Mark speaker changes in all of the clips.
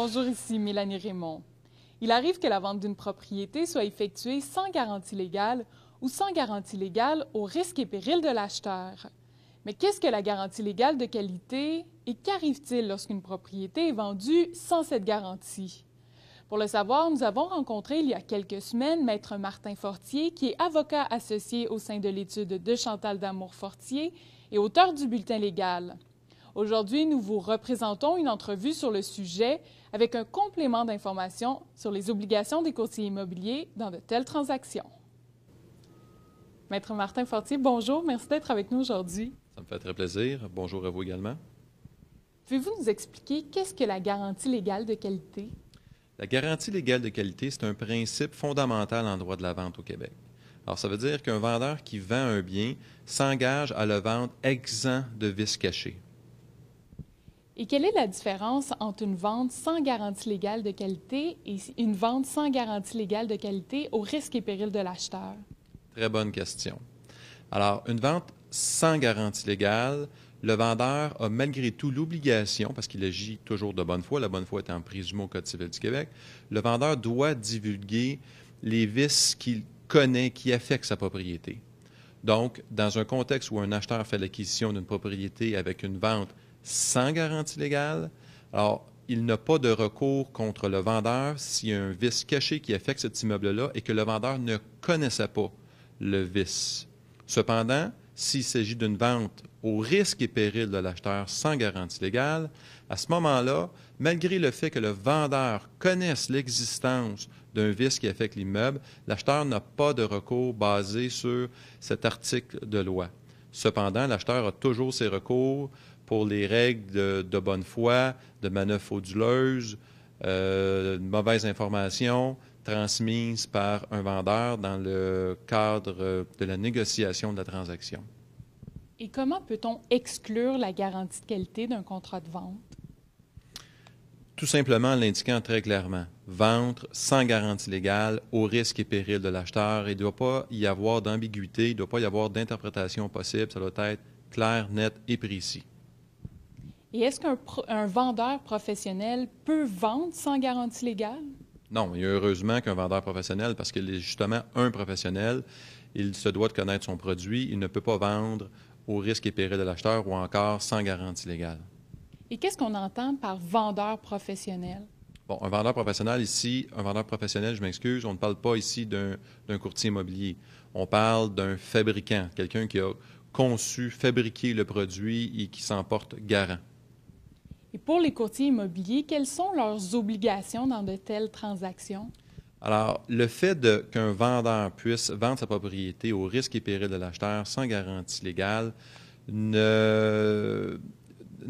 Speaker 1: Bonjour, ici Mélanie Raymond. Il arrive que la vente d'une propriété soit effectuée sans garantie légale ou sans garantie légale au risque et péril de l'acheteur. Mais qu'est-ce que la garantie légale de qualité et qu'arrive-t-il lorsqu'une propriété est vendue sans cette garantie? Pour le savoir, nous avons rencontré il y a quelques semaines Maître Martin Fortier, qui est avocat associé au sein de l'étude de Chantal Damour-Fortier et auteur du bulletin légal. Aujourd'hui, nous vous représentons une entrevue sur le sujet avec un complément d'informations sur les obligations des courtiers immobiliers dans de telles transactions. Maître Martin Fortier, bonjour, merci d'être avec nous aujourd'hui.
Speaker 2: Ça me fait très plaisir. Bonjour à vous également.
Speaker 1: Pouvez-vous nous expliquer qu'est-ce que la garantie légale de qualité?
Speaker 2: La garantie légale de qualité, c'est un principe fondamental en droit de la vente au Québec. Alors, ça veut dire qu'un vendeur qui vend un bien s'engage à le vendre exempt de vices cachés.
Speaker 1: Et quelle est la différence entre une vente sans garantie légale de qualité et une vente sans garantie légale de qualité au risque et péril de l'acheteur?
Speaker 2: Très bonne question. Alors, une vente sans garantie légale, le vendeur a malgré tout l'obligation, parce qu'il agit toujours de bonne foi, la bonne foi étant présumée au Code civil du Québec, le vendeur doit divulguer les vices qu'il connaît qui affectent sa propriété. Donc, dans un contexte où un acheteur fait l'acquisition d'une propriété avec une vente sans garantie légale, alors il n'a pas de recours contre le vendeur s'il y a un vice caché qui affecte cet immeuble-là et que le vendeur ne connaissait pas le vice. Cependant, s'il s'agit d'une vente au risque et péril de l'acheteur sans garantie légale, à ce moment-là, malgré le fait que le vendeur connaisse l'existence d'un vice qui affecte l'immeuble, l'acheteur n'a pas de recours basé sur cet article de loi. Cependant, l'acheteur a toujours ses recours pour les règles de bonne foi, de manœuvre frauduleuse, de mauvaises informations transmises par un vendeur dans le cadre de la négociation de la transaction.
Speaker 1: Et comment peut-on exclure la garantie de qualité d'un contrat de vente?
Speaker 2: Tout simplement en l'indiquant très clairement. Vente sans garantie légale au risque et péril de l'acheteur. Il ne doit pas y avoir d'ambiguïté, il ne doit pas y avoir d'interprétation possible. Ça doit être clair, net et précis.
Speaker 1: Et est-ce qu'un vendeur professionnel peut vendre sans garantie légale?
Speaker 2: Non, il y a heureusement qu'un vendeur professionnel, parce qu'il est justement un professionnel, il se doit de connaître son produit, il ne peut pas vendre au risque et péril de l'acheteur ou encore sans garantie légale.
Speaker 1: Et qu'est-ce qu'on entend par vendeur professionnel?
Speaker 2: Bon, un vendeur professionnel ici, un vendeur professionnel, je m'excuse, on ne parle pas ici d'un courtier immobilier. On parle d'un fabricant, quelqu'un qui a conçu, fabriqué le produit et qui s'en porte garant.
Speaker 1: Et pour les courtiers immobiliers, quelles sont leurs obligations dans de telles transactions?
Speaker 2: Alors, le fait qu'un vendeur puisse vendre sa propriété au risque et péril de l'acheteur sans garantie légale ne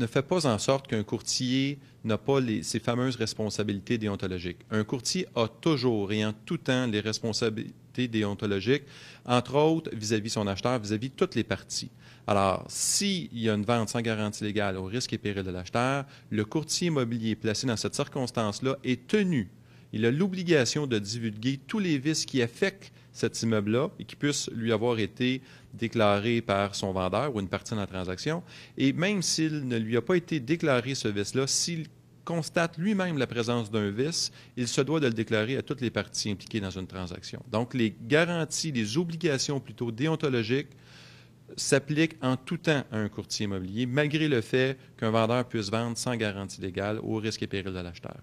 Speaker 2: fait pas en sorte qu'un courtier n'a pas ces fameuses responsabilités déontologiques. Un courtier a toujours et en tout temps les responsabilités déontologiques, entre autres vis-à-vis son acheteur, vis-à-vis de toutes les parties. Alors, s'il y a une vente sans garantie légale au risque et péril de l'acheteur, le courtier immobilier placé dans cette circonstance-là est tenu. Il a l'obligation de divulguer tous les vices qui affectent cet immeuble-là et qui puissent lui avoir été déclarés par son vendeur ou une partie de la transaction. Et même s'il ne lui a pas été déclaré ce vice-là, s'il constate lui-même la présence d'un vice, il se doit de le déclarer à toutes les parties impliquées dans une transaction. Donc, les garanties, les obligations plutôt déontologiques s'appliquent en tout temps à un courtier immobilier, malgré le fait qu'un vendeur puisse vendre sans garantie légale au risque et péril de l'acheteur.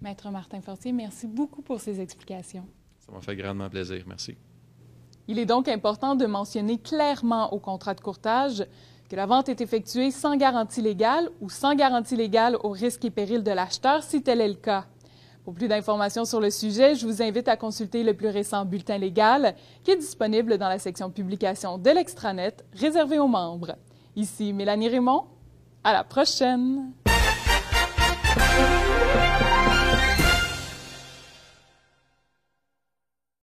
Speaker 1: Maître Martin Fortier, merci beaucoup pour ces explications.
Speaker 2: Ça m'a fait grandement plaisir. Merci.
Speaker 1: Il est donc important de mentionner clairement au contrat de courtage que la vente est effectuée sans garantie légale ou sans garantie légale au risque et péril de l'acheteur, si tel est le cas. Pour plus d'informations sur le sujet, je vous invite à consulter le plus récent bulletin légal qui est disponible dans la section publication de l'extranet réservée aux membres. Ici Mélanie Raymond. À la prochaine!